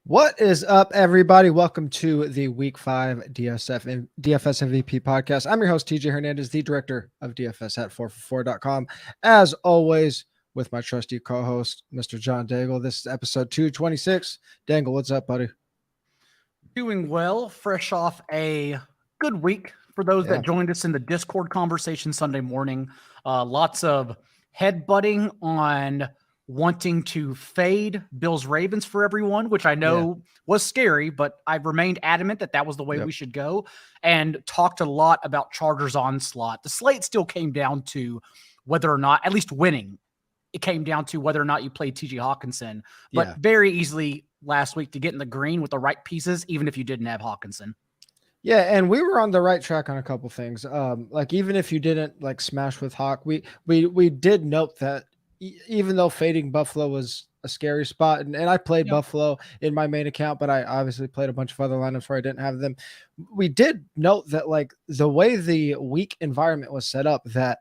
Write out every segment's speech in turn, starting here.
What is up, everybody? Welcome to the Week 5 DFS MVP podcast. I'm your host, TJ Hernandez, the director of DFS at 4for4.com. As always, with my trusty co-host, Mr. John Daigle. This is episode 226. Dangle, what's up, buddy? Doing well, fresh off a good week for those that joined us in the Discord conversation Sunday morning. Lots of headbutting on wanting to fade Bills Ravens for everyone, which I know was scary, but I remained adamant that was the way we should go, and talked a lot about Chargers onslaught. The slate still came down to whether or not, at least winning, it came down to whether or not you played TJ Hawkinson, but very easily last week to get in the green with the right pieces, even if you didn't have Hawkinson. Yeah, and we were on the right track on a couple things. Like even if you didn't like smash with Hawk, we did note that even though fading Buffalo was a scary spot, and I played Buffalo in my main account, but I obviously played a bunch of other lineups where I didn't have them. We did note that like the way the week environment was set up, that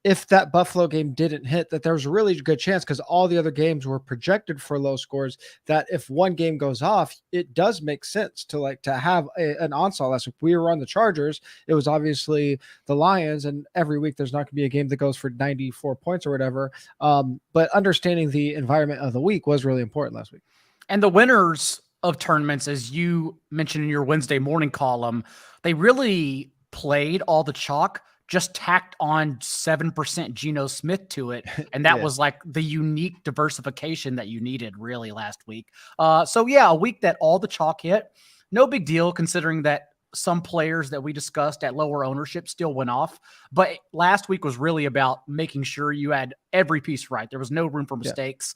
if that Buffalo game didn't hit, that there was a really good chance, because all the other games were projected for low scores, that if one game goes off, it does make sense to have an onslaught. Last week we were on the Chargers. It was obviously the Lions, and every week there's not going to be a game that goes for 94 points or whatever. But understanding the environment of the week was really important last week. And the winners of tournaments, as you mentioned in your Wednesday morning column, they really played all the chalk, just tacked on 7% Geno Smith to it. And that was like the unique diversification that you needed really last week. So a week that all the chalk hit. No big deal considering that some players that we discussed at lower ownership still went off. But last week was really about making sure you had every piece right. There was no room for mistakes.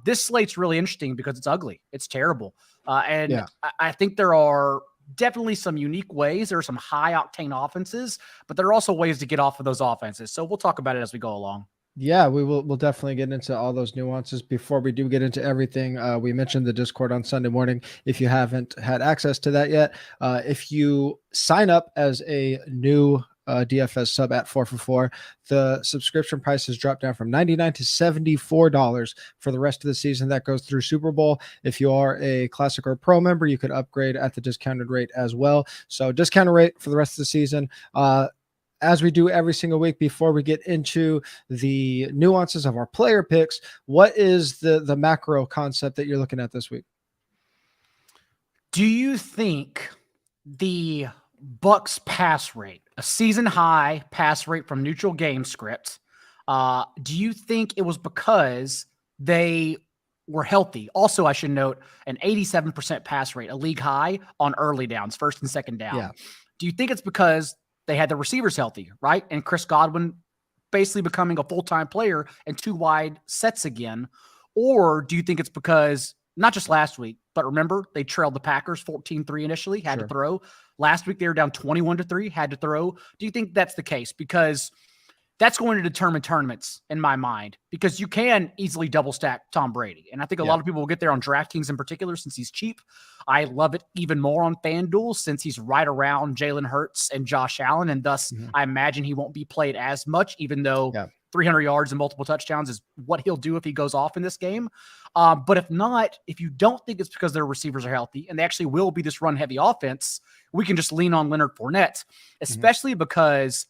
This slate's really interesting because it's ugly. It's terrible. I think there are definitely some unique ways. There are some high octane offenses, but there are also ways to get off of those offenses. So we'll talk about it as we go along. Yeah, we'll definitely get into all those nuances. Before we do get into everything, we mentioned the Discord on Sunday morning. If you haven't had access to that yet, if you sign up as a new DFS sub at 4for4, the subscription price has dropped down from $99 to $74 for the rest of the season. That goes through Super Bowl. If you are a Classic or Pro member, you could upgrade at the discounted rate as well. So discounted rate for the rest of the season. As we do every single week, before we get into the nuances of our player picks, what is the macro concept that you're looking at this week? Do you think the Bucs pass rate, a season high pass rate from neutral game script, do you think it was because they were healthy? Also, I should note an 87% pass rate, a league high on early downs, first and second down. Yeah. Do you think it's because they had the receivers healthy, right? And Chris Godwin basically becoming a full-time player and two wide sets again? Or do you think it's because not just last week, but remember they trailed the Packers 14-3 initially, had to throw. Last week they were down 21-3, had to throw. Do you think that's the case? Because that's going to determine tournaments in my mind, because you can easily double stack Tom Brady. And I think a lot of people will get there on DraftKings in particular since he's cheap. I love it even more on FanDuel since he's right around Jalen Hurts and Josh Allen. And thus I imagine he won't be played as much, even though 300 yards and multiple touchdowns is what he'll do if he goes off in this game. But if not, if you don't think it's because their receivers are healthy and they actually will be this run heavy offense, we can just lean on Leonard Fournette, especially because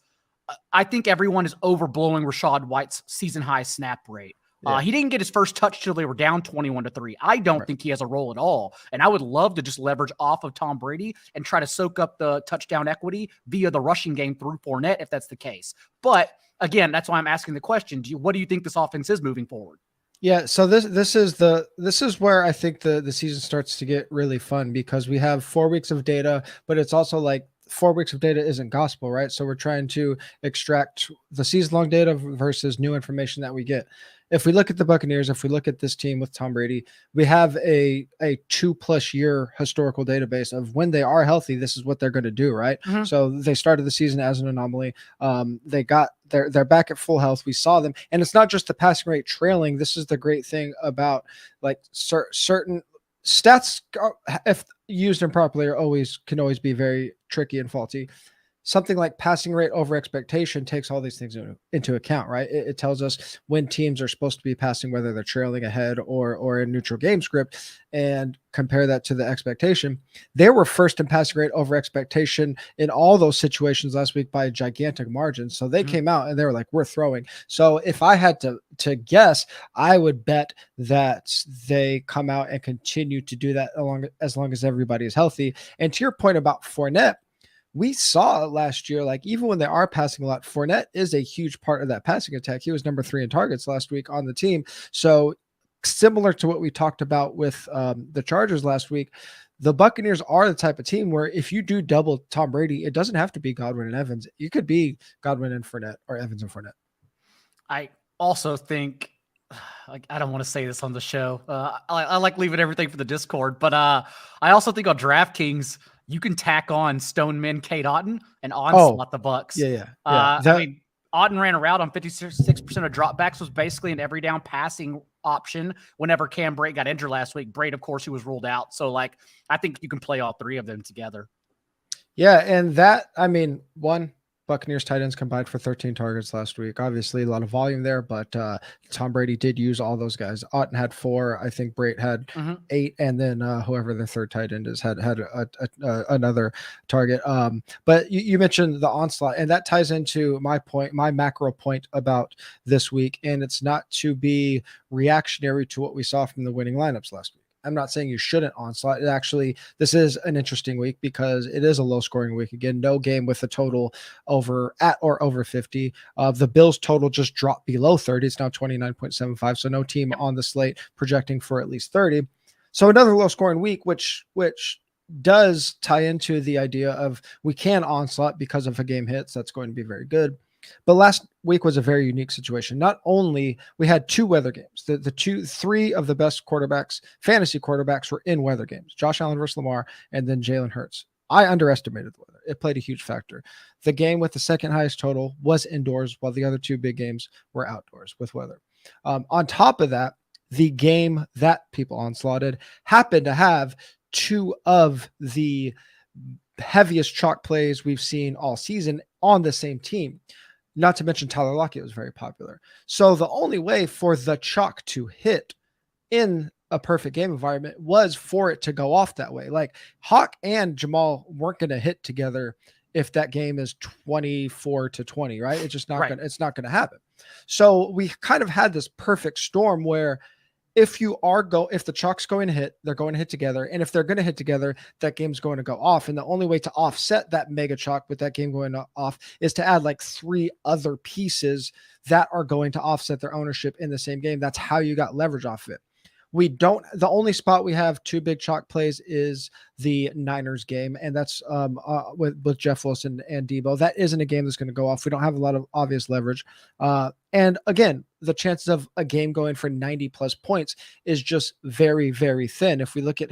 I think everyone is overblowing Rachaad White's season high snap rate. He didn't get his first touch till they were down 21-3. I don't think he has a role at all. And I would love to just leverage off of Tom Brady and try to soak up the touchdown equity via the rushing game through Fournette if that's the case. But again, that's why I'm asking the question. What do you think this offense is moving forward? Yeah, so this is where I think the season starts to get really fun, because we have 4 weeks of data, but it's also like 4 weeks of data isn't gospel, right? So we're trying to extract the season-long data versus new information that we get. If we look at the Buccaneers, if we look at this team with Tom Brady, we have a 2+ year historical database of when they are healthy, this is what they're going to do, right? So they started the season as an anomaly. They're back at full health. We saw them, and it's not just the passing rate trailing. This is the great thing about like certain stats, if used improperly, can always be very tricky and faulty. something like passing rate over expectation takes all these things into account, right? It tells us when teams are supposed to be passing, whether they're trailing ahead or in neutral game script, and compare that to the expectation. They were first in passing rate over expectation in all those situations last week by a gigantic margin. So they came out and they were like, we're throwing. So if I had to guess, I would bet that they come out and continue to do that as long as everybody is healthy. And to your point about Fournette, we saw last year, like even when they are passing a lot, Fournette is a huge part of that passing attack. He was number 3 in targets last week on the team. So similar to what we talked about with the Chargers last week, the Buccaneers are the type of team where if you do double Tom Brady, it doesn't have to be Godwin and Evans. You could be Godwin and Fournette or Evans and Fournette. I also think, like, I don't want to say this on the show. I like leaving everything for the Discord, but I also think on DraftKings, you can tack on Stoneman, Kate Otten, and onslaught the Bucks. Yeah. I mean, Otten ran a route on 56% of dropbacks, was basically an every down passing option whenever Cam Brate got injured last week. Brate, of course, he was ruled out. So, like, I think you can play all 3 of them together. Yeah, and that, I mean, Buccaneers tight ends combined for 13 targets last week. Obviously, a lot of volume there, but Tom Brady did use all those guys. Otten had 4. I think Brate had 8, and then whoever the third tight end is had another target. But you mentioned the onslaught, and that ties into my macro point about this week, and it's not to be reactionary to what we saw from the winning lineups last week. I'm not saying you shouldn't onslaught. This is an interesting week because it is a low scoring week. Again, no game with a total at or over 50. The Bills total just dropped below 30. It's now 29.75. So no team on the slate projecting for at least 30. So another low scoring week, which does tie into the idea of we can onslaught because if a game hits, that's going to be very good. But last week was a very unique situation. Not only we had 2 weather games, 3 of the best quarterbacks, fantasy quarterbacks, were in weather games. Josh Allen versus Lamar, and then Jalen Hurts. I underestimated the weather. It played a huge factor. The game with the second highest total was indoors, while the other 2 big games were outdoors with weather. On top of that, the game that people onslaughted happened to have 2 of the heaviest chalk plays we've seen all season on the same team. Not to mention Tyler Lockett was very popular. So the only way for the chalk to hit in a perfect game environment was for it to go off that way. Like Hawk and Jamal weren't going to hit together if that game is 24-20, right? It's just not it's not going to happen. So we kind of had this perfect storm where if the chalk's going to hit, they're going to hit together. And if they're going to hit together, that game's going to go off. And the only way to offset that mega chalk with that game going off is to add like 3 other pieces that are going to offset their ownership in the same game. That's how you got leverage off of it. The only spot we have 2 big chalk plays is the Niners game, and that's with Jeff Wilson and Debo. That isn't a game that's going to go off. We don't have a lot of obvious leverage. And again, the chances of a game going for 90 plus points is just very, very thin. If we look at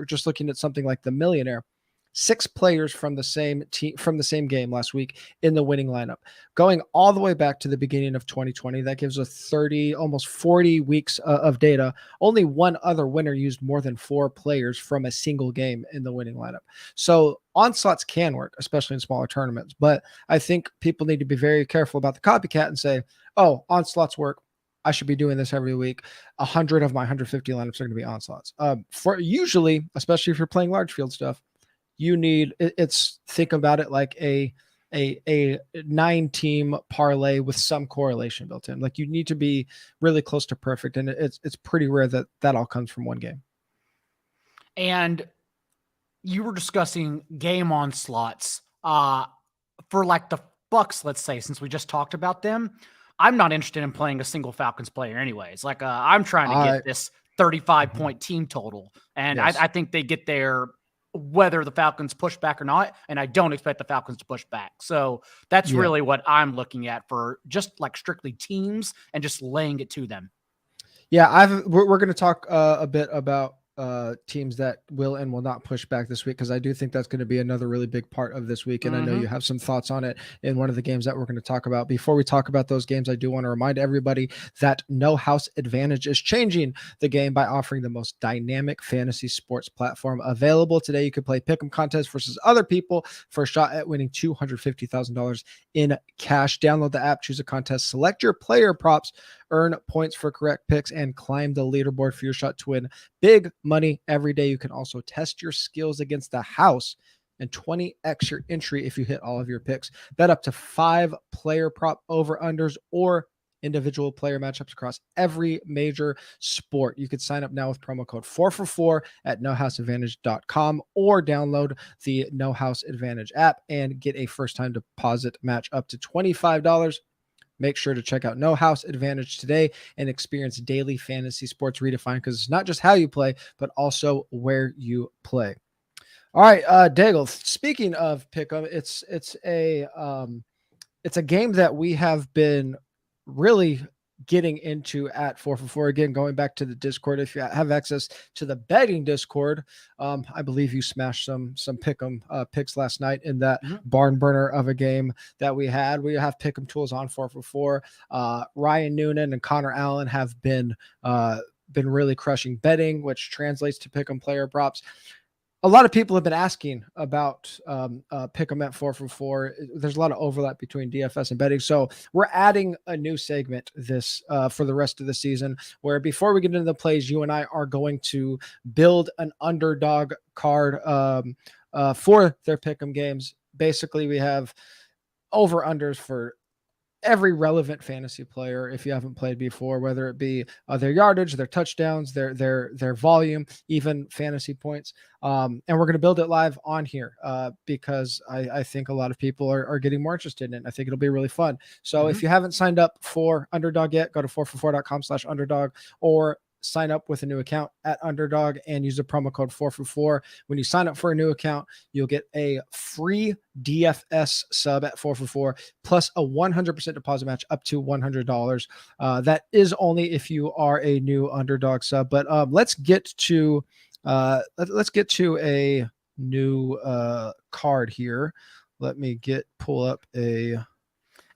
just looking at something like the Millionaire, 6 players from the same team from the same game last week in the winning lineup, going all the way back to the beginning of 2020. That gives us almost 40 weeks of data. Only one other winner used more than 4 players from a single game in the winning lineup. So onslaughts can work, especially in smaller tournaments. But I think people need to be very careful about the copycat and say, oh, onslaughts work, I should be doing this every week. 100 of my 150 lineups are going to be onslaughts. For usually, especially if you're playing large field stuff, think about it like a 9-team parlay with some correlation built in. Like you need to be really close to perfect, and it's pretty rare that all comes from one game. And you were discussing game onslaughts for like the Bucks, let's say, since we just talked about them. I'm not interested in playing a single Falcons player anyways. Like I'm trying to get this 35-point team total, and yes. I think they get there whether the Falcons push back or not, and I don't expect the Falcons to push back. So that's really what I'm looking at for just like strictly teams and just laying it to them. Yeah, we're going to talk a bit about teams that will and will not push back this week, because I do think that's going to be another really big part of this week. And I know you have some thoughts on it in one of the games that we're going to talk about. Before we talk about those games, I do want to remind everybody that No House Advantage is changing the game by offering the most dynamic fantasy sports platform available. Today, you can play pick 'em contests versus other people for a shot at winning $250,000 in cash. Download the app, choose a contest, select your player props, earn points for correct picks, and climb the leaderboard for your shot to win big money every day. You can also test your skills against the house and 20x your entry if you hit all of your picks. Bet up to 5 player prop over-unders or individual player matchups across every major sport. You could sign up now with promo code 4for4 at nohouseadvantage.com or download the No House Advantage app and get a first-time deposit match up to $25. Make sure to check out No House Advantage today and experience daily fantasy sports redefined, because it's not just how you play, but also where you play. All right, Daigle, speaking of pick'em, it's a game that we have been really getting into at 4for4. Again, going back to the Discord, if you have access to the betting Discord, I believe you smashed some pick'em picks last night in that barn burner of a game that we had. We have pick'em tools on 4for4. Ryan Noonan and Connor Allen have been really crushing betting, which translates to pick'em player props. A lot of people have been asking about pick'em at 4for4. There's a lot of overlap between DFS and betting. So we're adding a new segment this for the rest of the season, where before we get into the plays, you and I are going to build an underdog card for their pick'em games. Basically, we have over-unders for every relevant fantasy player, if you haven't played before, whether it be their yardage, their touchdowns, their volume, even fantasy points. And we're going to build it live on here because I think a lot of people are getting more interested in it. I think it'll be really fun. So if you haven't signed up for Underdog yet, go to 4for4.com/underdog or sign up with a new account at Underdog and use the promo code 4for4. When you sign up for a new account, you'll get a free DFS sub at 4for4 plus a 100% deposit match up to $100. That is only if you are a new Underdog sub. But let's get to a new card here. Let me pull up a.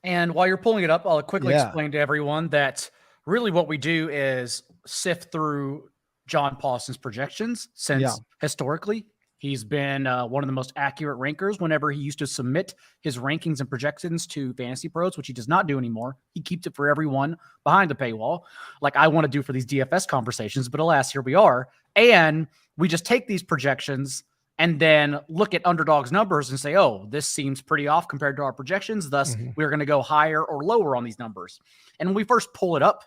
And while you're pulling it up, I'll quickly explain to everyone that really what we do is sift through John Paulson's projections since historically he's been one of the most accurate rankers whenever he used to submit his rankings and projections to Fantasy Pros, which he does not do anymore. He keeps it for everyone behind the paywall, like I want to do for these DFS conversations, but alas, here we are. And we just take these projections and then look at Underdog's numbers and say, oh, this seems pretty off compared to our projections. Thus, we're going to go higher or lower on these numbers. And when we first pull it up,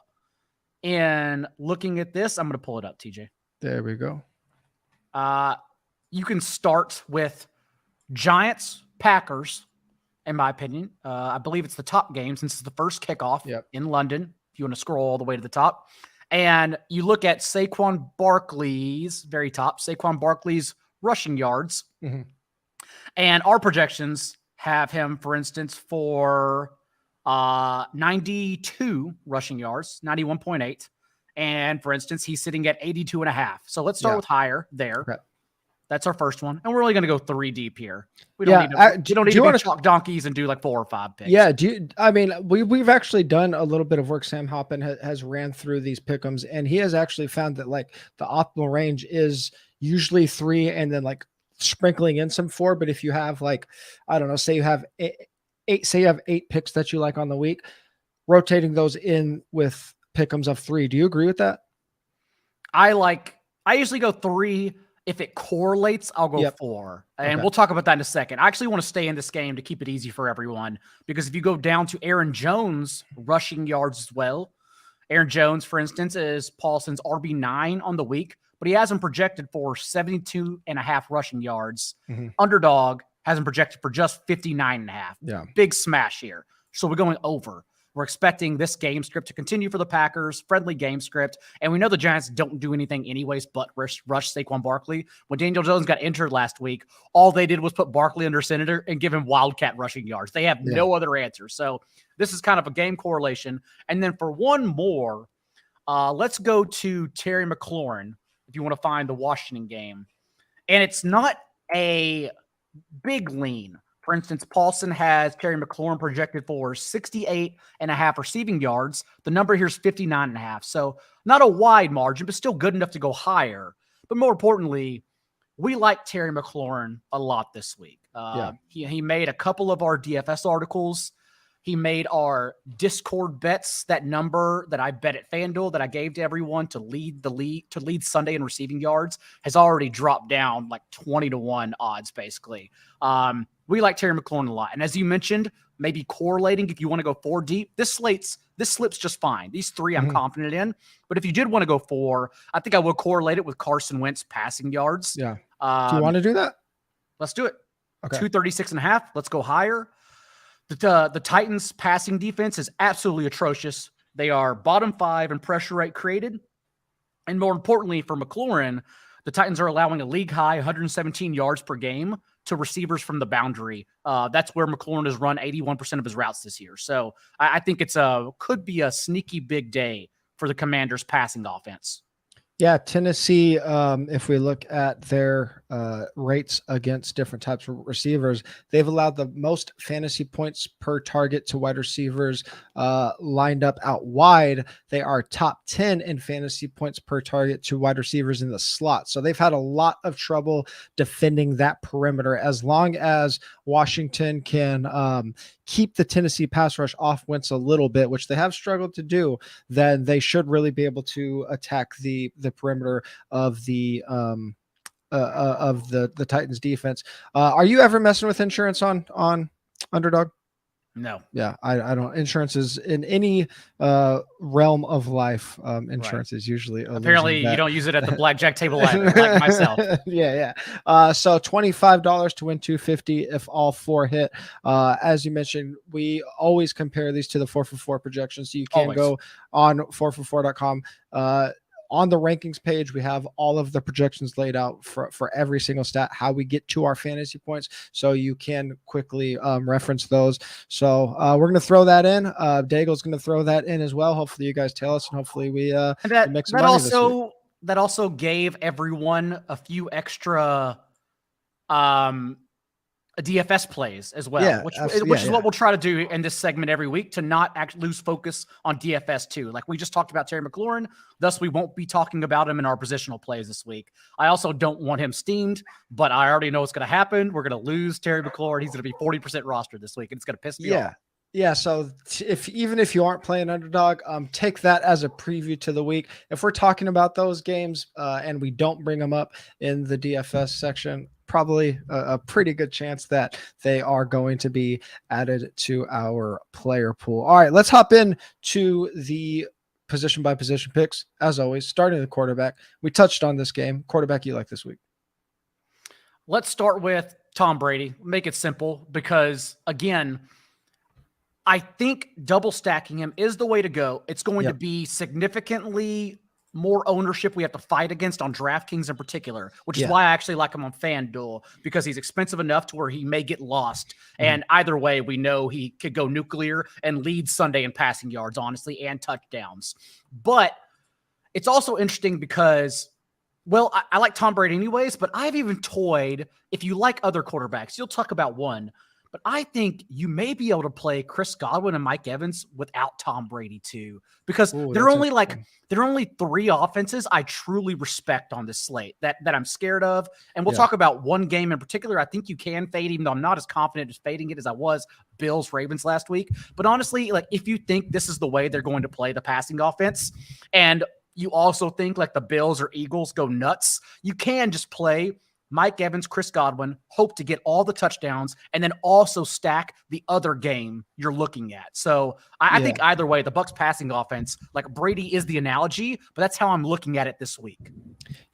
and looking at this, I'm going to pull it up, TJ. There we go. You can start with Giants, Packers, in my opinion. I believe it's the top game since it's the first kickoff in London, if you want to scroll all the way to the top. And you look at Saquon Barkley's, very top, Saquon Barkley's rushing yards. And our projections have him, for instance, for 92 rushing yards, 91.8. And for instance, he's sitting at 82.5. So let's start with higher there. Right. That's our first one. And we're only going to go 3 deep here. We don't need to be chalk donkeys and do like 4 or 5 picks. Yeah. We've actually done a little bit of work. Sam Hoppen has ran through these pick'ems, and he has actually found that like the optimal range is usually 3 and then like sprinkling in some 4. But if you have like, I don't know, say you have 8 picks that you like on the week, rotating those in with pick'ems of 3. Do you agree with that? I usually go 3. If it correlates, I'll go 4. And we'll talk about that in a second. I actually want to stay in this game to keep it easy for everyone, because if you go down to Aaron Jones rushing yards as well, Aaron Jones, for instance, is Paulson's RB9 on the week, but he has him projected for 72.5 rushing yards. Underdog has him projected for just 59.5. Yeah. Big smash here. So we're going over. We're expecting this game script to continue for the Packers, friendly game script. And we know the Giants don't do anything anyways but rush Saquon Barkley. When Daniel Jones got injured last week, all they did was put Barkley under center and give him wildcat rushing yards. They have no other answer. So this is kind of a game correlation. And then for one more, let's go to Terry McLaurin, if you want to find the Washington game. And it's not a big lean. For instance, Paulson has Terry McLaurin projected for 68.5 receiving yards. The number here is 59.5. So not a wide margin, but still good enough to go higher. But more importantly, we like Terry McLaurin a lot this week. He made a couple of our DFS articles. He made our Discord bets, that number that I bet at FanDuel that I gave to everyone to lead Sunday in receiving yards has already dropped down like 20-1 odds, basically. We like Terry McLaurin a lot. And as you mentioned, maybe correlating if you want to go 4 deep, this slips just fine. These 3 I'm confident in. But if you did want to go 4, I think I will correlate it with Carson Wentz passing yards. Yeah. Do you want to do that? Let's do it. Okay. 236.5. Let's go higher. The Titans passing defense is absolutely atrocious. They are bottom 5 in pressure rate created. And more importantly for McLaurin, the Titans are allowing a league high 117 yards per game to receivers from the boundary. That's where McLaurin has run 81% of his routes this year. So I think could be a sneaky big day for the Commanders passing offense. Yeah, Tennessee, if we look at their rates against different types of receivers, they've allowed the most fantasy points per target to wide receivers lined up out wide. They are top 10 in fantasy points per target to wide receivers in the slot. So they've had a lot of trouble defending that perimeter. As long as Washington can keep the Tennessee pass rush off Wentz a little bit, which they have struggled to do, then they should really be able to attack the perimeter of the Titans defense. Are you ever messing with insurance on Underdog? No. Yeah, I don't. Insurance is in any realm of life. Insurance is usually apparently you don't use it at the blackjack table either, like myself. Yeah. So $25 to win $250 if all 4 hit. As you mentioned, we always compare these to the 4for4 projections, so you can go on 4for4.com. On the rankings page, we have all of the projections laid out for every single stat, how we get to our fantasy points. So you can quickly reference those. So we're going to throw that in. Daigle's going to throw that in as well. Hopefully you guys tell us, and hopefully we make some money this week. That also gave everyone a few extra DFS plays as well, which is what we'll try to do in this segment every week, to not actually lose focus on DFS too. Like we just talked about Terry McLaurin, thus we won't be talking about him in our positional plays this week. I also don't want him steamed, but I already know what's going to happen. We're going to lose Terry McLaurin. He's going to be 40% rostered this week, and it's going to piss me off. Yeah, so even if you aren't playing Underdog, take that as a preview to the week. If we're talking about those games and we don't bring them up in the DFS section, probably a pretty good chance that they are going to be added to our player pool. All right, let's hop in to the position by position picks. As always, starting the quarterback. We touched on this game. Quarterback you like this week? Let's start with Tom Brady. Make it simple because, again, I think double stacking him is the way to go. It's going to be significantly more ownership we have to fight against on DraftKings in particular, which is why I actually like him on FanDuel, because he's expensive enough to where he may get lost. And either way, we know he could go nuclear and lead Sunday in passing yards, honestly, and touchdowns. But it's also interesting because, well, I like Tom Brady anyways, but I've even toyed, if you like other quarterbacks, you'll talk about one, but I think you may be able to play Chris Godwin and Mike Evans without Tom Brady too, because there are only 3 offenses I truly respect on this slate that I'm scared of. And we'll talk about one game in particular. I think you can fade, even though I'm not as confident as fading it as I was Bills Ravens last week. But honestly, like if you think this is the way they're going to play the passing offense, and you also think like the Bills or Eagles go nuts, you can just play Mike Evans, Chris Godwin, hope to get all the touchdowns, and then also stack the other game you're looking at. So I think either way, the Bucs passing offense, like Brady is the analogy, but that's how I'm looking at it this week.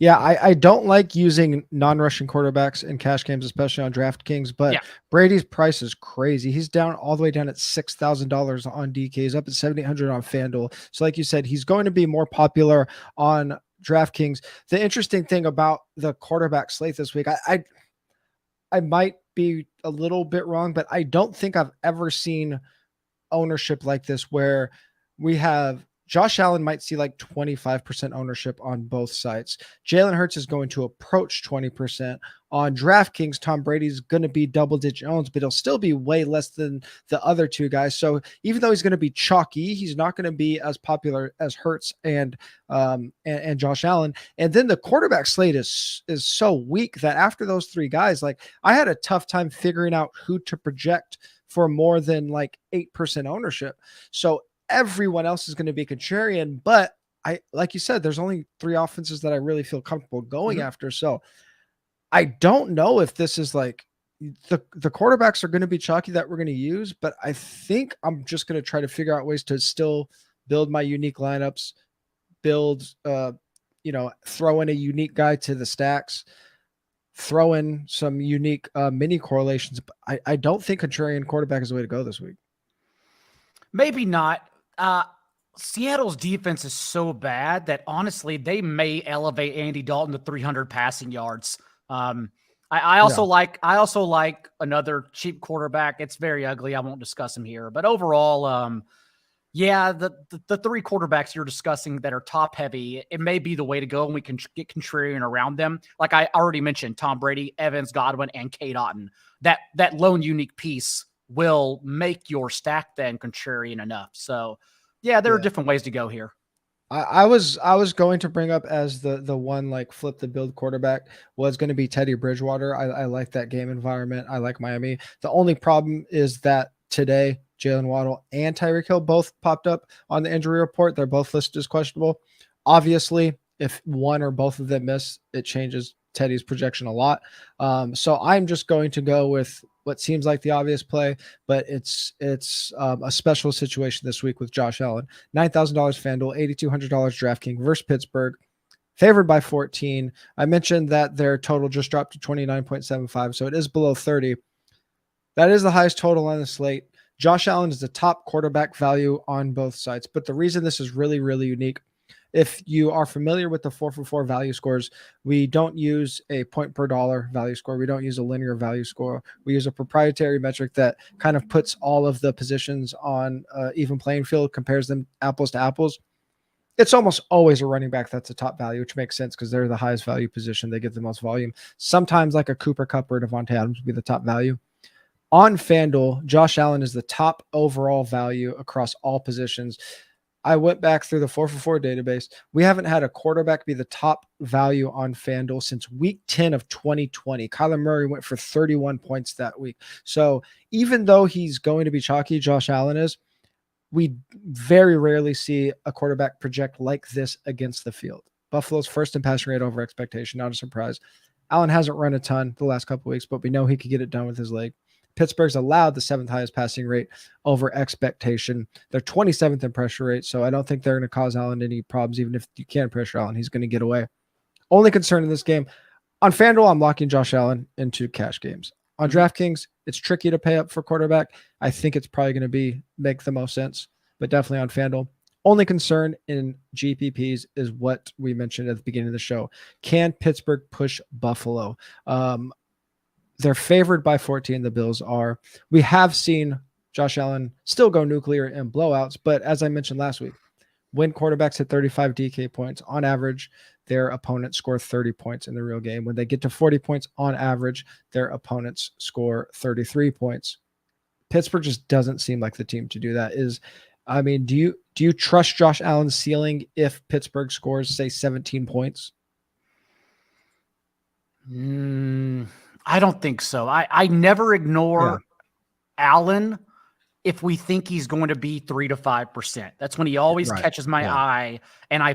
Yeah, I don't like using non-rushing quarterbacks in cash games, especially on DraftKings, but Brady's price is crazy. He's down all the way down at $6,000 on DK. He's up at $7,800 on FanDuel. So like you said, he's going to be more popular on DraftKings. The interesting thing about the quarterback slate this week, I might be a little bit wrong, but I don't think I've ever seen ownership like this where we have Josh Allen might see like 25% ownership on both sites. Jalen Hurts is going to approach 20%. On DraftKings, Tom Brady's going to be double-digit owns, but he'll still be way less than the other two guys. So even though he's going to be chalky, he's not going to be as popular as Hurts and Josh Allen. And then the quarterback slate is so weak that after those three guys, like I had a tough time figuring out who to project for more than like 8% ownership. So everyone else is going to be contrarian, but like you said, there's only three offenses that I really feel comfortable going after. So I don't know if this is like the quarterbacks are going to be chalky that we're going to use, but I think I'm just going to try to figure out ways to still build my unique lineups, build, throw in a unique guy to the stacks, throw in some unique mini correlations. But I don't think contrarian quarterback is the way to go this week. Maybe not. Seattle's defense is so bad that honestly, they may elevate Andy Dalton to 300 passing yards. I also like another cheap quarterback. It's very ugly. I won't discuss him here, but overall, the three quarterbacks you're discussing that are top heavy, it may be the way to go, and we can get contrarian around them. Like I already mentioned, Tom Brady, Evans, Godwin, and Kate Otten. That lone unique piece will make your stack then contrarian enough. So there are different ways to go here. I was going to bring up as the one like flip the build quarterback was going to be Teddy Bridgewater. I like that game environment. I like Miami. The only problem is that today Jalen Waddle and Tyreek Hill both popped up on the injury report. They're both listed as questionable. Obviously, if one or both of them miss, it changes Teddy's projection a lot. So I'm just going to go with what seems like the obvious play, but it's a special situation this week with Josh Allen. $9,000 FanDuel, $8,200 DraftKings versus Pittsburgh, favored by 14. I mentioned that their total just dropped to 29.75, so it is below 30. That is the highest total on the slate. Josh Allen is the top quarterback value on both sides, but the reason this is really, really unique, if you are familiar with the 4for4 value scores, we don't use a point per dollar value score. We don't use a linear value score. We use a proprietary metric that kind of puts all of the positions on even playing field, compares them apples to apples. It's almost always a running back that's a top value, which makes sense because they're the highest value position. They get the most volume. Sometimes like a Cooper Kupp or Devontae Adams would be the top value. On FanDuel, Josh Allen is the top overall value across all positions. I went back through the 4for4 database. We haven't had a quarterback be the top value on FanDuel since week 10 of 2020. Kyler Murray went for 31 points that week. So even though he's going to be chalky, Josh Allen is, we very rarely see a quarterback project like this against the field. Buffalo's first in passing rate over expectation, not a surprise. Allen hasn't run a ton the last couple of weeks, but we know he could get it done with his leg. Pittsburgh's allowed the 7th highest passing rate over expectation. They're 27th in pressure rate, so I don't think they're going to cause Allen any problems. Even if you can pressure Allen, he's going to get away. Only concern in this game, on FanDuel, I'm locking Josh Allen into cash games. On DraftKings, it's tricky to pay up for quarterback. I think it's probably going to make the most sense, but definitely on FanDuel. Only concern in GPPs is what we mentioned at the beginning of the show. Can Pittsburgh push Buffalo? They're favored by 14. The Bills are. We have seen Josh Allen still go nuclear in blowouts, but as I mentioned last week, when quarterbacks hit 35 DK points, on average, their opponents score 30 points in the real game. When they get to 40 points on average, their opponents score 33 points. Pittsburgh just doesn't seem like the team to do that. Do you trust Josh Allen's ceiling if Pittsburgh scores, say, 17 points? I don't think so. I never ignore Allen if we think he's going to be 3 to 5%. That's when he always catches my eye, and I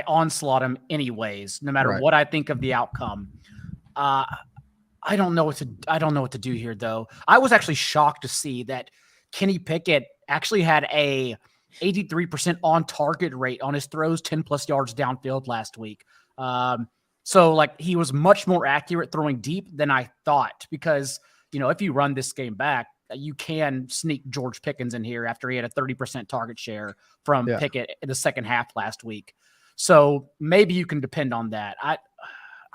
onslaught him anyways, no matter what I think of the outcome. I don't know what to do here, though. I was actually shocked to see that Kenny Pickett actually had a 83% on target rate on his throws 10 plus yards downfield last week. So like he was much more accurate throwing deep than I thought, because, if you run this game back, you can sneak George Pickens in here after he had a 30% target share from Pickett in the second half last week. So maybe you can depend on that.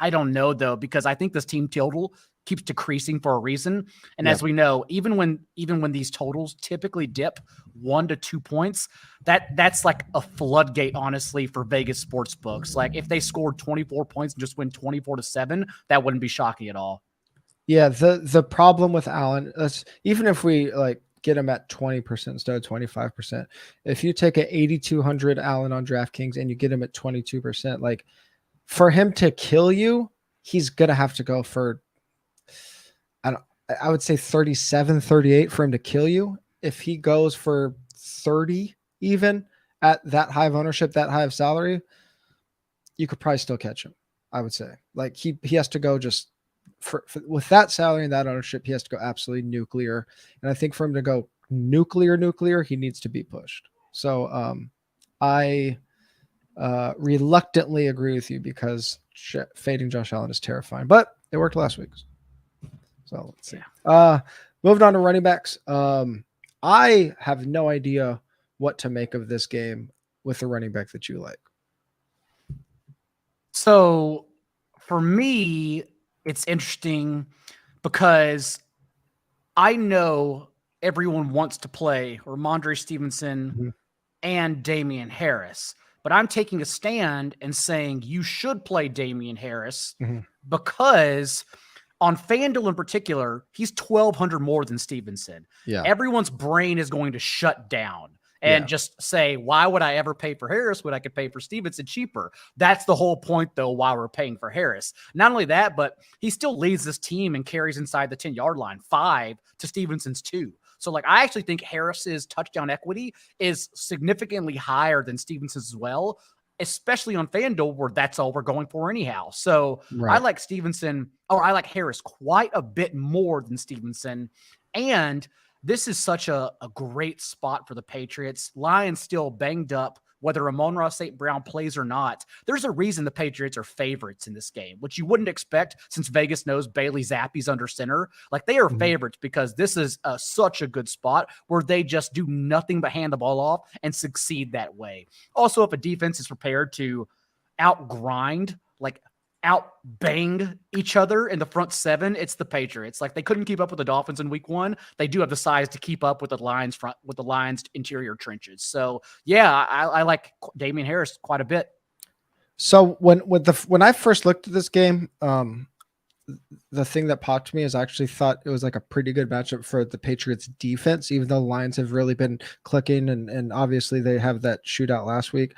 I don't know though, because I think this team total keeps decreasing for a reason. And as we know, even when these totals typically dip 1 to 2 points, that's like a floodgate, honestly, for Vegas sports books. Like if they scored 24 points and just win 24-7, that wouldn't be shocking at all. Yeah, the problem with Allen, even if we like get him at 20% instead of 25%, if you take an 8,200 Allen on DraftKings and you get him at 22%, like for him to kill you, he's gonna have to go for, I would say 37, 38 for him to kill you. If he goes for 30, even at that high of ownership, that high of salary, you could probably still catch him. I would say, like he has to go just for with that salary and that ownership, he has to go absolutely nuclear. And I think for him to go nuclear, he needs to be pushed. So I reluctantly agree with you because fading Josh Allen is terrifying, but it worked last week. So let's see. Moving on to running backs. I have no idea what to make of this game with the running back that you like. So for me, it's interesting because I know everyone wants to play Ramondre Stevenson and Damian Harris, but I'm taking a stand and saying you should play Damian Harris because on FanDuel in particular, he's 1,200 more than Stevenson. Yeah. Everyone's brain is going to shut down and just say, why would I ever pay for Harris when I could pay for Stevenson cheaper? That's the whole point, though, why we're paying for Harris. Not only that, but he still leads this team and carries inside the 10-yard line, 5 to Stevenson's 2. So, like, I actually think Harris's touchdown equity is significantly higher than Stevenson's as well, especially on FanDuel where that's all we're going for anyhow. So I like I like Harris quite a bit more than Stevenson. And this is such a great spot for the Patriots. Lions still banged up, whether Amon-Ra St. Brown plays or not. There's a reason the Patriots are favorites in this game, which you wouldn't expect since Vegas knows Bailey Zappi's under center. Like they are favorites because this is such a good spot where they just do nothing but hand the ball off and succeed that way. Also, if a defense is prepared to outgrind, like out-bang each other in the front 7, it's the Patriots. Like they couldn't keep up with the Dolphins in week 1. They do have the size to keep up with the Lions interior trenches. So yeah, I like Damian Harris quite a bit. So when I first looked at this game, the thing that popped to me is I actually thought it was like a pretty good matchup for the Patriots defense, even though the Lions have really been clicking and obviously they have that shootout last week.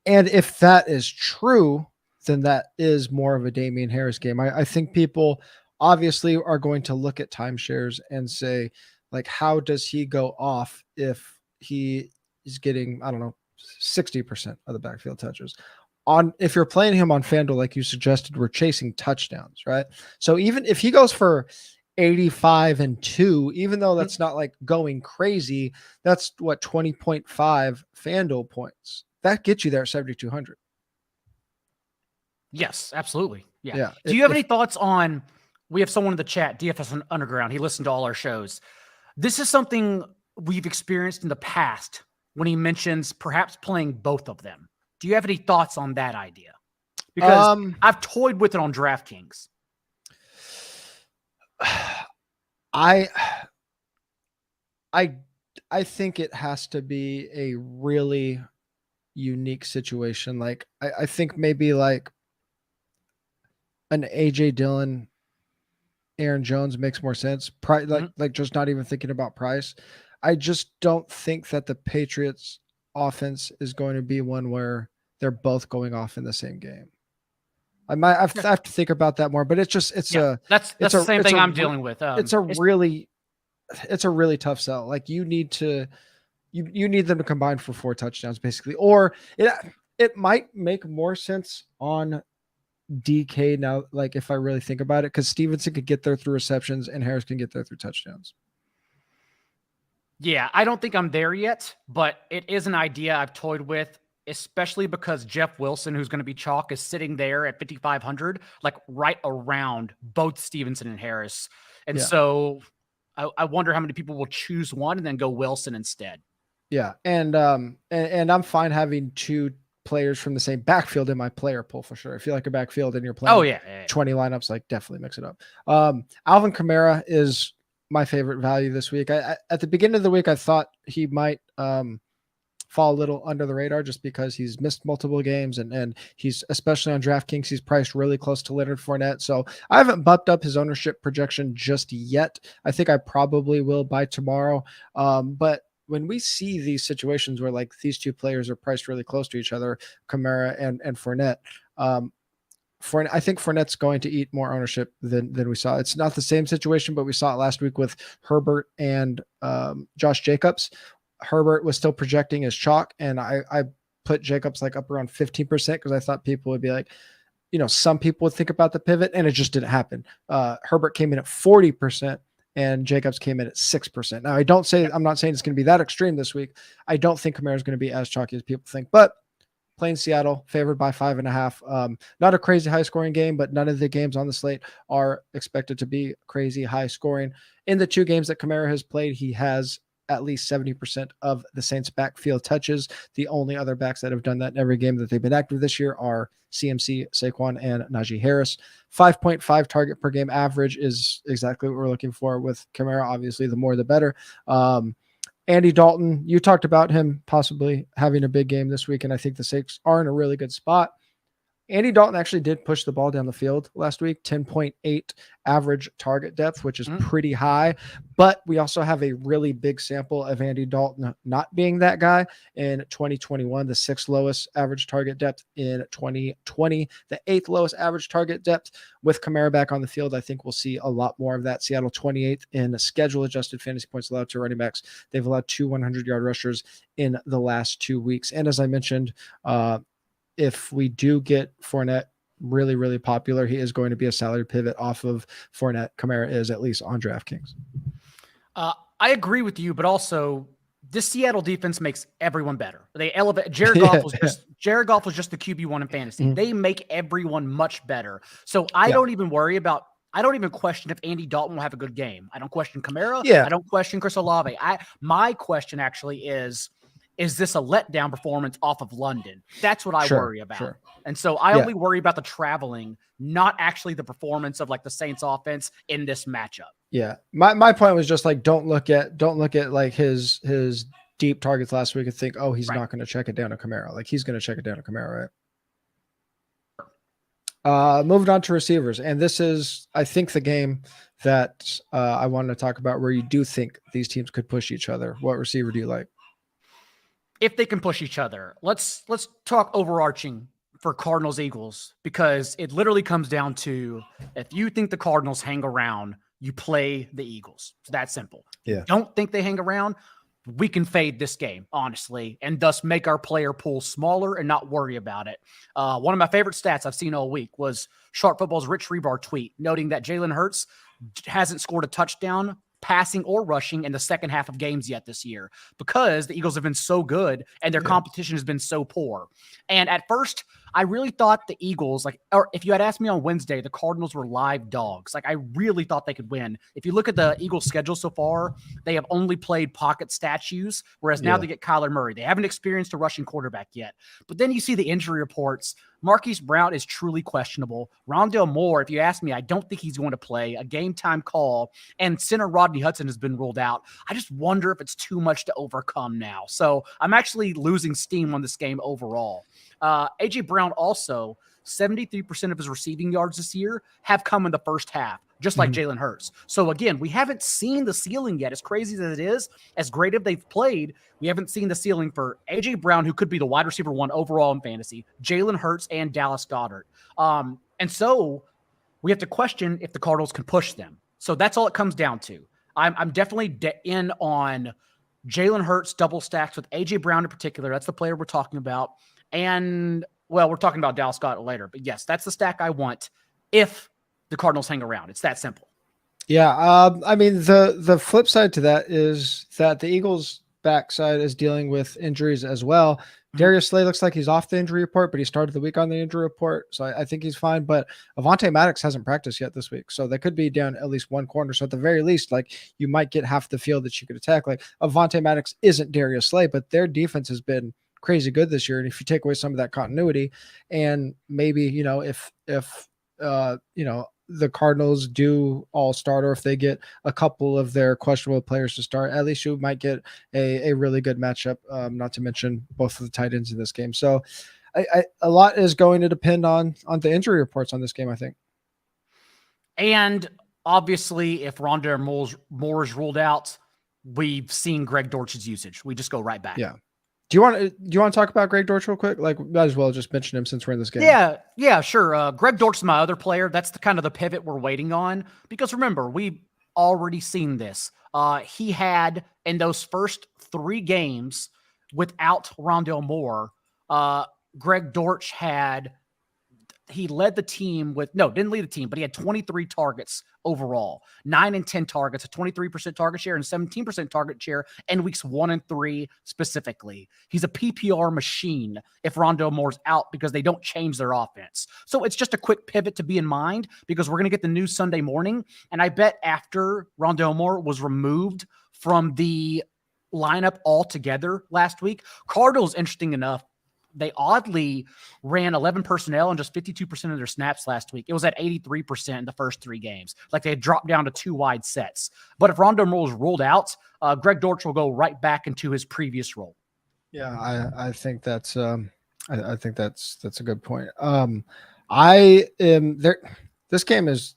And if that is true, then that is more of a Damian Harris game. I think people obviously are going to look at timeshares and say, like, how does he go off if he is getting, 60% of the backfield touches? If you're playing him on FanDuel, like you suggested, we're chasing touchdowns, right? So even if he goes for 85 and 2, even though that's not like going crazy, that's what 20.5 FanDuel points. That gets you there at 7,200. Yes, absolutely. Yeah. Do you have any thoughts on, we have someone in the chat, DFS Underground. He listened to all our shows. This is something we've experienced in the past when he mentions perhaps playing both of them. Do you have any thoughts on that idea? Because I've toyed with it on DraftKings. I think it has to be a really unique situation. Like I think maybe like an AJ Dillon, Aaron Jones makes more sense. Like just not even thinking about price. I just don't think that the Patriots offense is going to be one where they're both going off in the same game. I have to think about that more, but it's the same thing I'm dealing with. It's a really tough sell. Like you need them to combine for 4 touchdowns basically, or it might make more sense on DK now, like if I really think about it, because Stevenson could get there through receptions and Harris can get there through touchdowns. Yeah, I don't think I'm there yet, but it is an idea I've toyed with, especially because Jeff Wilson, who's going to be chalk, is sitting there at 5,500, like right around both Stevenson and Harris. And so I wonder how many people will choose one and then go Wilson instead. Yeah. And I'm fine having 2 players from the same backfield in my player pool for sure. If you like a backfield and you're playing 20 lineups, like definitely mix it up. Alvin Kamara is my favorite value this week. I at the beginning of the week, I thought he might fall a little under the radar just because he's missed multiple games and he's, especially on DraftKings, he's priced really close to Leonard Fournette. So I haven't bumped up his ownership projection just yet. I think I probably will by tomorrow. But when we see these situations where like these two players are priced really close to each other, Kamara and Fournette, I think Fournette's going to eat more ownership than we saw. It's not the same situation, but we saw it last week with Herbert and Josh Jacobs. Herbert was still projecting as chalk, and I put Jacobs like up around 15% because I thought people would be like, some people would think about the pivot, and it just didn't happen. Herbert came in at 40%, and Jacobs came in at 6%. Now, I'm not saying it's going to be that extreme this week. I don't think Kamara is going to be as chalky as people think, but playing Seattle, favored by 5.5. Not a crazy high scoring game, but none of the games on the slate are expected to be crazy high scoring. In the two games that Kamara has played, he has at least 70% of the Saints backfield touches. The only other backs that have done that in every game that they've been active this year are CMC, Saquon, and Najee Harris. 5.5 target per game average is exactly what we're looking for with Kamara. Obviously, the more the better. Andy Dalton, you talked about him possibly having a big game this week, and I think the Saints are in a really good spot. Andy Dalton actually did push the ball down the field last week, 10.8 average target depth, which is pretty high. But we also have a really big sample of Andy Dalton not being that guy in 2021, the sixth lowest average target depth in 2020, the eighth lowest average target depth. With Kamara back on the field, I think we'll see a lot more of that. Seattle 28th in schedule-adjusted fantasy points allowed to running backs. They've allowed 2 100-yard rushers in the last 2 weeks. And as I mentioned, if we do get Fournette really, really popular, he is going to be a salary pivot off of Fournette. Kamara is, at least on DraftKings. I agree with you, but also this Seattle defense makes everyone better. They elevate. Jared Goff was just the QB1 in fantasy. They make everyone much better. So I don't even question if Andy Dalton will have a good game. I don't question Kamara. I don't question Chris Olave. My question actually is this a letdown performance off of London? That's what I worry about. And so I only worry about the traveling, not actually the performance of like the Saints offense in this matchup. Yeah. My point was just like, don't look at like his deep targets last week and think, oh, he's not going to check it down to Kamara. Like he's going to check it down to Kamara, right? Moving on to receivers. And this is, I think, the game that I wanted to talk about where you do think these teams could push each other. What receiver do you like? If they can push each other, let's talk overarching for Cardinals Eagles, because it literally comes down to, if you think the Cardinals hang around, you play the Eagles. It's that simple. Yeah. Don't think they hang around, we can fade this game, honestly, and thus make our player pool smaller and not worry about it. One of my favorite stats I've seen all week was Sharp Football's Rich Rebar tweet noting that Jalen Hurts hasn't scored a touchdown passing or rushing in the second half of games yet this year, because the Eagles have been so good and their competition has been so poor. And at first, I really thought the Eagles, or if you had asked me on Wednesday, the Cardinals were live dogs. I really thought they could win. If you look at the Eagles schedule so far, they have only played pocket statues, whereas now they get Kyler Murray. They haven't experienced a rushing quarterback yet. But then you see the injury reports. Marquise Brown is truly questionable. Rondale Moore, if you ask me, I don't think he's going to play. A game-time call. And center Rodney Hudson has been ruled out. I just wonder if it's too much to overcome now. So I'm actually losing steam on this game overall. A.J. Brown also, 73% of his receiving yards this year have come in the first half, just like Jalen Hurts. So again, we haven't seen the ceiling yet. As crazy as it is, as great as they've played, we haven't seen the ceiling for A.J. Brown, who could be the wide receiver 1 overall in fantasy, Jalen Hurts, and Dallas Goedert. And so we have to question if the Cardinals can push them. So that's all it comes down to. I'm definitely in on Jalen Hurts double stacks with A.J. Brown in particular. That's the player we're talking about. And, well, we're talking about Dallas Goedert later. But, yes, that's the stack I want if the Cardinals hang around. It's that simple. Yeah, I mean, the flip side to that is that the Eagles' backside is dealing with injuries as well. Darius Slay looks like he's off the injury report, but he started the week on the injury report, so I think he's fine. But Avonte Maddox hasn't practiced yet this week, so they could be down at least one corner. So at the very least, like, you might get half the field that you could attack. Like, Avonte Maddox isn't Darius Slay, but their defense has been crazy good this year. And if you take away some of that continuity, and maybe, if the Cardinals do all start, or if they get a couple of their questionable players to start, at least you might get a really good matchup. Not to mention both of the tight ends in this game. So a lot is going to depend on the injury reports on this game, I think. And obviously, if Rondale Moore's ruled out, we've seen Greg Dortch's usage. We just go right back. Yeah. Do you want to talk about Greg Dortch real quick? Like, might as well just mention him since we're in this game. Yeah, sure. Greg Dortch's my other player. That's the kind of the pivot we're waiting on, because remember, we've already seen this. He had in those first 3 games without Rondale Moore, Greg Dortch led the team didn't lead the team, but he had 23 targets overall, 9 and 10 targets, a 23% target share and 17% target share in weeks 1 and 3 specifically. He's a PPR machine if Rondale Moore's out, because they don't change their offense. So it's just a quick pivot to be in mind, because we're going to get the news Sunday morning. And I bet after Rondale Moore was removed from the lineup altogether last week, Cardinals, interesting enough, they oddly ran 11 personnel and just 52% of their snaps last week. It was at 83% in the first 3 games. Like, they had dropped down to 2 wide sets. But if Rondale Moore was ruled out, Greg Dortch will go right back into his previous role. Yeah, I think that's I think that's a good point. I am there. This game is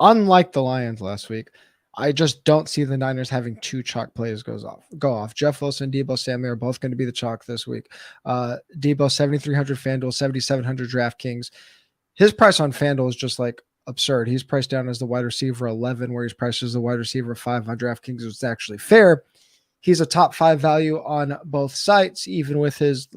unlike the Lions last week. I just don't see the Niners having 2 chalk plays go off. Jeff Wilson, Deebo Samuel are both going to be the chalk this week. Deebo 7,300 FanDuel, 7,700 DraftKings. His price on FanDuel is just like absurd. He's priced down as the wide receiver 11, where he's priced as the wide receiver 5 on DraftKings. It's actually fair. He's a top 5 value on both sites, even with his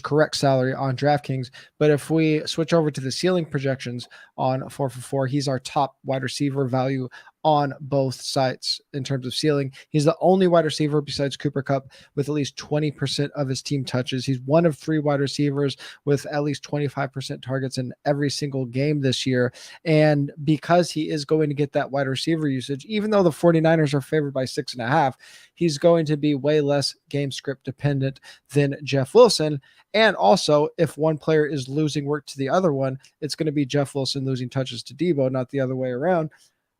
correct salary on DraftKings. But if we switch over to the ceiling projections on 4for4, he's our top wide receiver value on both sites in terms of ceiling. He's the only wide receiver besides Cooper Kupp with at least 20% of his team touches. He's one of 3 wide receivers with at least 25% targets in every single game this year. And because he is going to get that wide receiver usage, even though the 49ers are favored by 6.5, he's going to be way less game script dependent than Jeff Wilson. And also, if one player is losing work to the other one, it's going to be Jeff Wilson losing touches to Deebo, not the other way around.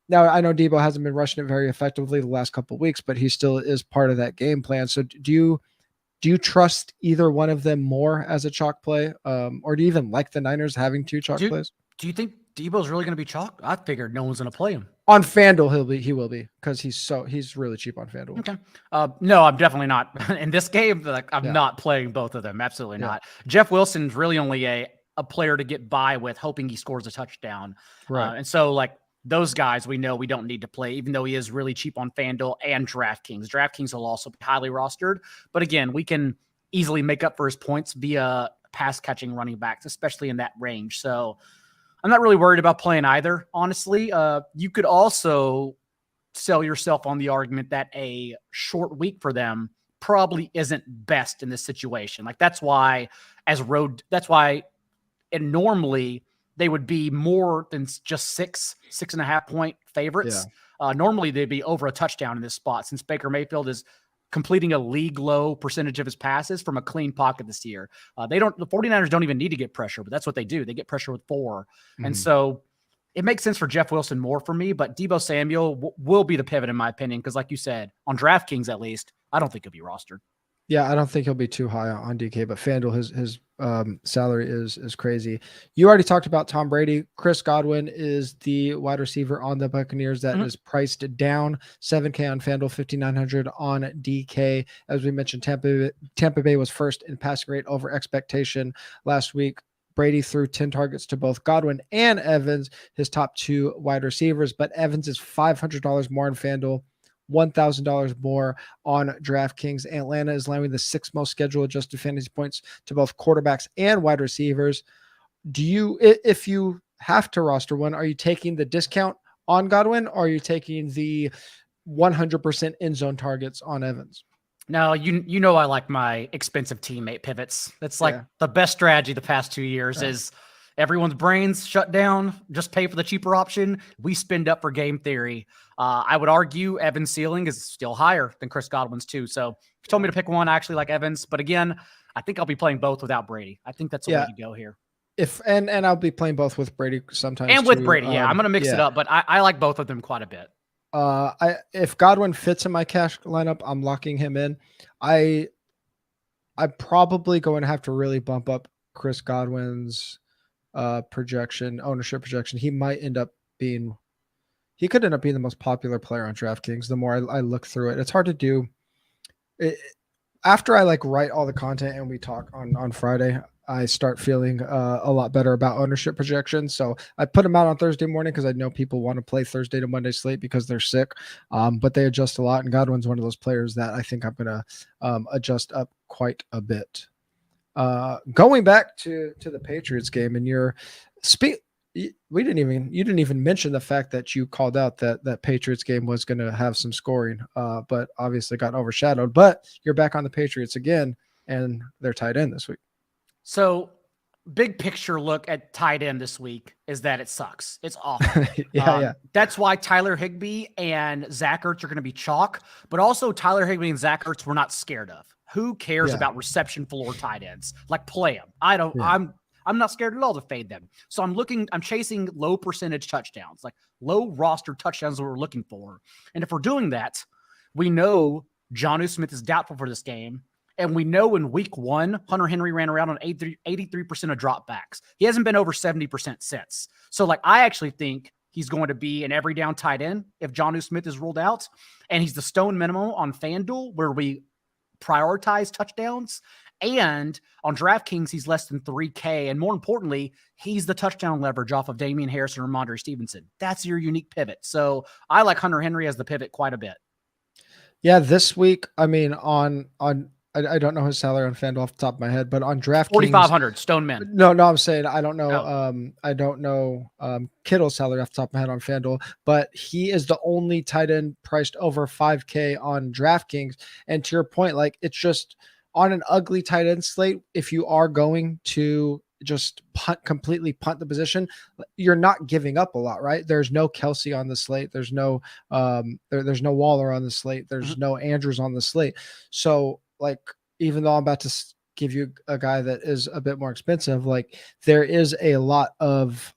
Now, I know Deebo hasn't been rushing it very effectively the last couple of weeks, but he still is part of that game plan. So do you trust either one of them more as a chalk play? Or do you even like the Niners having 2 chalk plays? Do you think Deebo's really going to be chalk? I figured no one's going to play him. On FanDuel, he will be, because he's really cheap on FanDuel. Okay. No, I'm definitely not. In this game, I'm not playing both of them. Absolutely not. Jeff Wilson's really only a player to get by with, hoping he scores a touchdown. Right. And so, those guys, we know we don't need to play, even though he is really cheap on FanDuel and DraftKings. DraftKings will also be highly rostered. But again, we can easily make up for his points via pass-catching running backs, especially in that range. So I'm not really worried about playing either, honestly. You could also sell yourself on the argument that a short week for them probably isn't best in this situation. That's why and normally they would be more than just 6.5 point favorites. Yeah. Normally they'd be over a touchdown in this spot, since Baker Mayfield is completing a league low percentage of his passes from a clean pocket this year. The 49ers don't even need to get pressure, but that's what they do. They get pressure with 4. Mm-hmm. And so it makes sense for Jeff Wilson more for me, but Deebo Samuel will be the pivot in my opinion. Cause like you said, on DraftKings, at least, I don't think he'll be rostered. Yeah, I don't think he'll be too high on DK, but FanDuel, his salary is crazy. You already talked about Tom Brady. Chris Godwin is the wide receiver on the Buccaneers that is priced down, $7K on FanDuel, $5,900 on DK. As we mentioned, Tampa Bay was first in passing rate over expectation last week. Brady threw 10 targets to both Godwin and Evans, his top 2 wide receivers, but Evans is $500 more on FanDuel, $1,000 more on DraftKings. Atlanta is allowing the 6th most schedule adjusted fantasy points to both quarterbacks and wide receivers. If you have to roster one, are you taking the discount on Godwin, or are you taking the 100% end zone targets on Evans? No, you know I like my expensive teammate pivots. That's the best strategy the past 2 years is everyone's brains shut down, just pay for the cheaper option. We spend up for game theory. I would argue Evans' ceiling is still higher than Chris Godwin's too. So if you told me to pick one, I actually like Evans. But again, I think I'll be playing both without Brady. I think that's the way to go here. And I'll be playing both with Brady sometimes. And with Brady, I'm going to mix it up, but I like both of them quite a bit. If Godwin fits in my cash lineup, I'm locking him in. I'm probably going to have to really bump up Chris Godwin's ownership projection. He could end up being the most popular player on DraftKings. The more I look through it, it's hard to do. After I write all the content and we talk on Friday, I start feeling a lot better about ownership projections. So I put them out on Thursday morning because I know people want to play Thursday to Monday slate because they're sick, but they adjust a lot. And Godwin's one of those players that I think I'm going to adjust up quite a bit. Going back to the Patriots game, and you didn't even mention the fact that you called out that Patriots game was going to have some scoring, but obviously got overshadowed. But you're back on the Patriots again, and they're tied in this week. So big picture look at tight end this week is that it sucks. It's awful. Yeah. That's why Tyler Higbee and Zach Ertz are going to be chalk, but also Tyler Higbee and Zach Ertz we're not scared of. Who cares about reception floor tight ends? Play them. I'm not scared at all to fade them. So I'm chasing low percentage touchdowns, low roster touchdowns that we're looking for. And if we're doing that, we know Jonnu Smith is doubtful for this game. And we know in week 1, Hunter Henry ran around on 83% of dropbacks. He hasn't been over 70% since. So I actually think he's going to be an every down tight end if Jonnu Smith is ruled out. And he's the stone minimum on FanDuel where we prioritize touchdowns. And on DraftKings, he's less than 3K. And more importantly, he's the touchdown leverage off of Damian Harris and Ramondre Stevenson. That's your unique pivot. So I like Hunter Henry as the pivot quite a bit. Yeah, this week, I mean, I don't know his salary on FanDuel off the top of my head, but on DraftKings, 4,500 stone men. No, I'm saying I don't know. Oh. I don't know Kittle's salary off the top of my head on FanDuel, but he is the only tight end priced over 5K on DraftKings. And to your point, it's just on an ugly tight end slate. If you are going to just completely punt the position, you're not giving up a lot, right? There's no Kelsey on the slate. There's no there's no Waller on the slate. There's no Andrews on the slate. So even though I'm about to give you a guy that is a bit more expensive, there is a lot of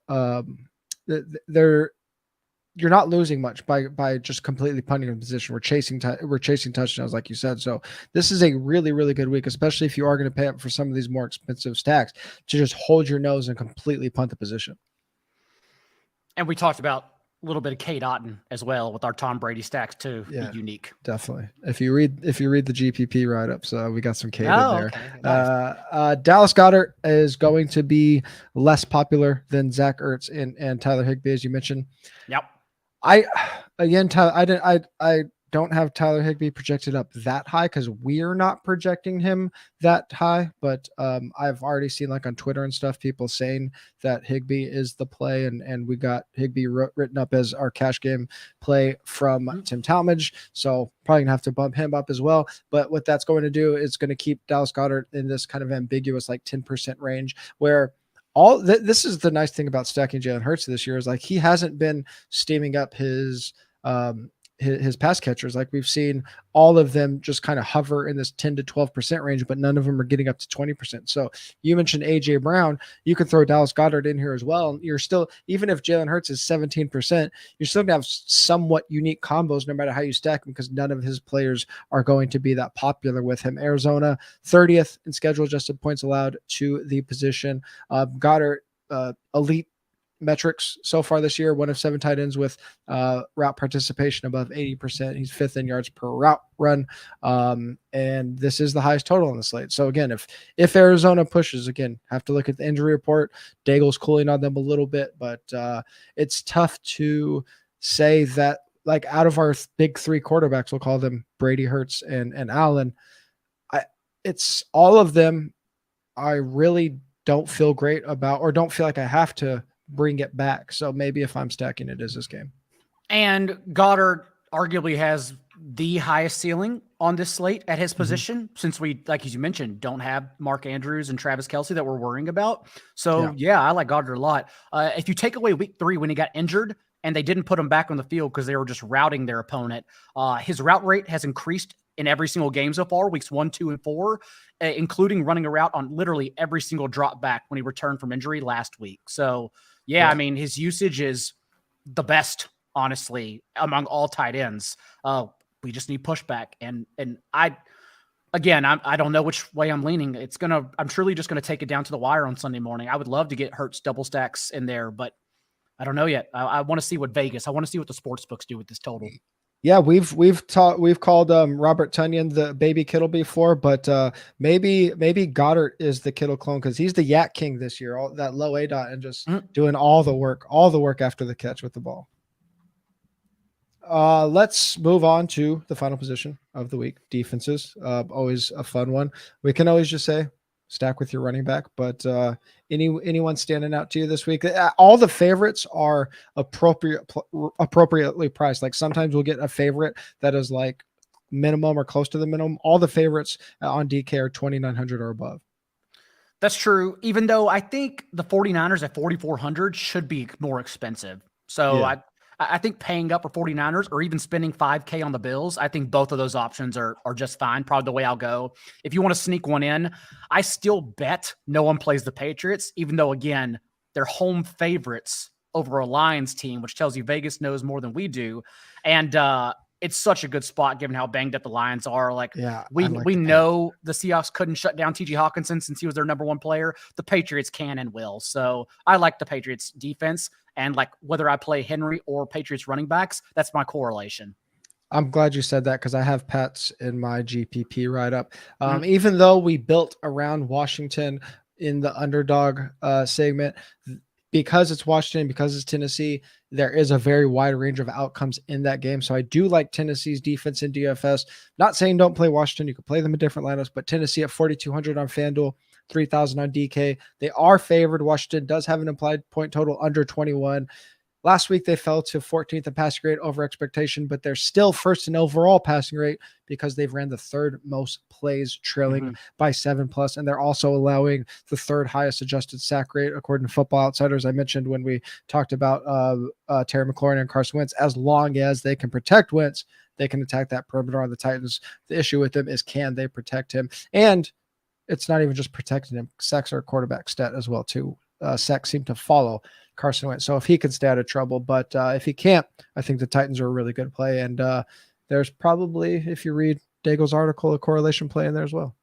you're not losing much by just completely punting the position. We're chasing touchdowns, like you said. So this is a really, really good week, especially if you are going to pay up for some of these more expensive stacks, to just hold your nose and completely punt the position. And we talked about a little bit of Kate Otten as well with our Tom Brady stacks too. Yeah, be unique. Definitely. If you read the GPP write-ups, we got some Kate in there. Okay. Nice. Dallas Goedert is going to be less popular than Zach Ertz and Tyler Higbee, as you mentioned. Yep. I don't have Tyler Higbee projected up that high because we're not projecting him that high, but I've already seen on Twitter and stuff, people saying that Higbee is the play, and we got Higbee written up as our cash game play from Tim Talmadge. So probably gonna have to bump him up as well. But what that's going to do is going to keep Dallas Goedert in this kind of ambiguous 10% range where this is the nice thing about stacking Jalen Hurts this year is he hasn't been steaming up his pass catchers. We've seen all of them just kind of hover in this 10 to 12% range, but none of them are getting up to 20%. So you mentioned AJ Brown, you could throw Dallas Goedert in here as well. You're still, even if Jalen Hurts is 17%, you're still gonna have somewhat unique combos no matter how you stack them, because none of his players are going to be that popular with him. Arizona 30th in schedule adjusted points allowed to the position. Goddard, elite metrics so far this year, 1 of 7 tight ends with route participation above 80%. He's 5th in yards per route run. And this is the highest total on the slate. So again, if Arizona pushes, again, have to look at the injury report. Daigle's cooling on them a little bit, but it's tough to say that out of our big 3 quarterbacks, we'll call them Brady, Hurts, and Allen. It's all of them. I really don't feel great about, or don't feel like I have to bring it back. So maybe if I'm stacking, it is this game. And Goddard arguably has the highest ceiling on this slate at his position, since we, like as you mentioned, don't have Mark Andrews and Travis Kelce that we're worrying about. So yeah, I like Goddard a lot. If you take away week 3 when he got injured and they didn't put him back on the field because they were just routing their opponent, his route rate has increased in every single game so far, weeks 1, 2, and 4, including running a route on literally every single drop back when he returned from injury last week. So yeah. I mean, his usage is the best, honestly, among all tight ends. We just need pushback. And I don't know which way I'm leaning. I'm truly just going to take it down to the wire on Sunday morning. I would love to get Hurts double stacks in there, but I don't know yet. I want to see what I want to see what the sports books do with this total. Yeah, we've called Robert Tonyan the baby Kittle before, but maybe Goddard is the Kittle clone because he's the Yak King this year, all that low ADOT and just doing all the work after the catch with the ball. Let's move on to the final position of the week. Defenses, always a fun one. We can always just say stack with your running back, but anyone standing out to you this week? All the favorites are appropriately priced. Like sometimes we'll get a favorite that is like minimum or close to the minimum. All the favorites on DK are 2,900 or above. That's true. Even though I think the 49ers at 4,400 should be more expensive. So yeah. I think paying up for 49ers or even spending $5K on the Bills, I think both of those options are just fine. Probably the way I'll go. If you want to sneak one in, I still bet no one plays the Patriots, even though, again, they're home favorites over a Lions team, which tells you Vegas knows more than we do. And it's such a good spot given how banged up the Lions are. We know the Seahawks couldn't shut down TJ Hawkinson since he was their number 1 player. The Patriots can and will. So I like the Patriots defense. And like whether I play Henry or Patriots running backs, that's my correlation. I'm glad you said that because I have Pats in my GPP write-up. Even though we built around Washington in the underdog segment, because it's Washington, because it's Tennessee, there is a very wide range of outcomes in that game. So I do like Tennessee's defense in DFS. Not saying don't play Washington. You can play them in different lineups, but Tennessee at 4,200 on FanDuel, 3,000 on DK. They are favored. Washington does have an implied point total under 21. Last week, they fell to 14th in passing rate over expectation, but they're still first in overall passing rate because they've ran the 3rd most plays, trailing by 7+. And they're also allowing the 3rd highest adjusted sack rate, according to Football Outsiders. I mentioned when we talked about Terry McLaurin and Carson Wentz, as long as they can protect Wentz, they can attack that perimeter on the Titans. The issue with them is, can they protect him? And it's not even just protecting him. Sacks are a quarterback stat as well, too. Sacks seem to follow Carson Wentz. So if he can stay out of trouble, but if he can't, I think the Titans are a really good play. And there's probably, if you read Daigle's article, a correlation play in there as well.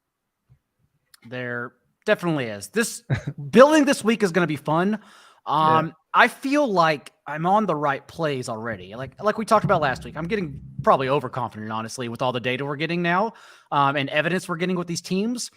There definitely is. This building this week is going to be fun. I feel like I'm on the right plays already. Like we talked about last week, I'm getting probably overconfident, honestly, with all the data we're getting now and evidence we're getting with these teams.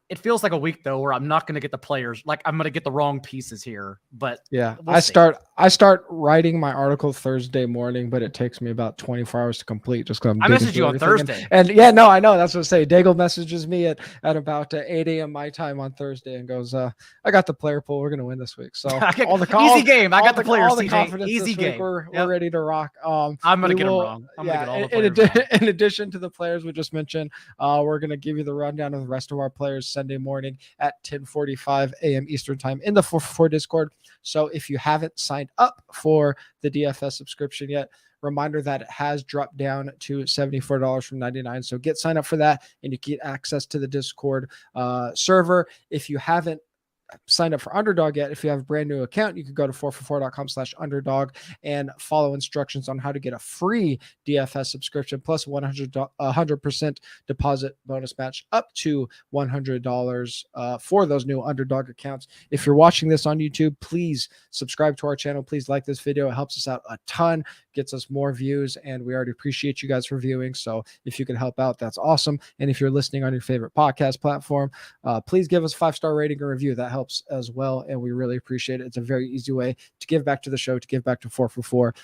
It feels like a week though where I'm not going to get the players. Like I'm going to get the wrong pieces here. But yeah, I start writing my article Thursday morning, but it takes me about 24 hours to complete. Just because I messaged you on Thursday, and yeah, no, I know that's what I say. Daigle messages me at about 8 a.m. my time on Thursday and goes, "I got the player pool. We're going to win this week." So easy game. I got the players. All the confidence easy this game. Week, we're ready to rock. I'm going to get them wrong. I'm going to get all the players wrong. In addition to the players we just mentioned, we're going to give you the rundown of the rest of our players Sunday morning at 10:45 a.m. Eastern time in the 444 Discord. So if you haven't signed up for the DFS subscription yet, reminder that it has dropped down to $74 from $99. So get signed up for that and you get access to the Discord server. If you haven't signed up for Underdog yet, if you have a brand new account, you can go to 444.com/underdog and follow instructions on how to get a free DFS subscription plus 100% deposit bonus match up to $100 for those new Underdog accounts. If you're watching this on YouTube, please subscribe to our channel. Please like this video. It helps us out a ton, gets us more views, and we already appreciate you guys for viewing. So if you can help out, that's awesome. And if you're listening on your favorite podcast platform, please give us a 5-star rating or review. That helps as well, and we really appreciate it. It's a very easy way to give back to the show, to give back to 444.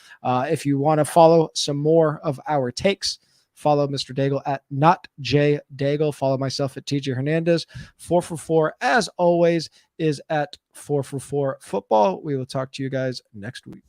If you want to follow some more of our takes, follow Mr. Daigle at NotJDaigle. Follow myself at TJ Hernandez. 444, as always, is at 444 Football. We will talk to you guys next week.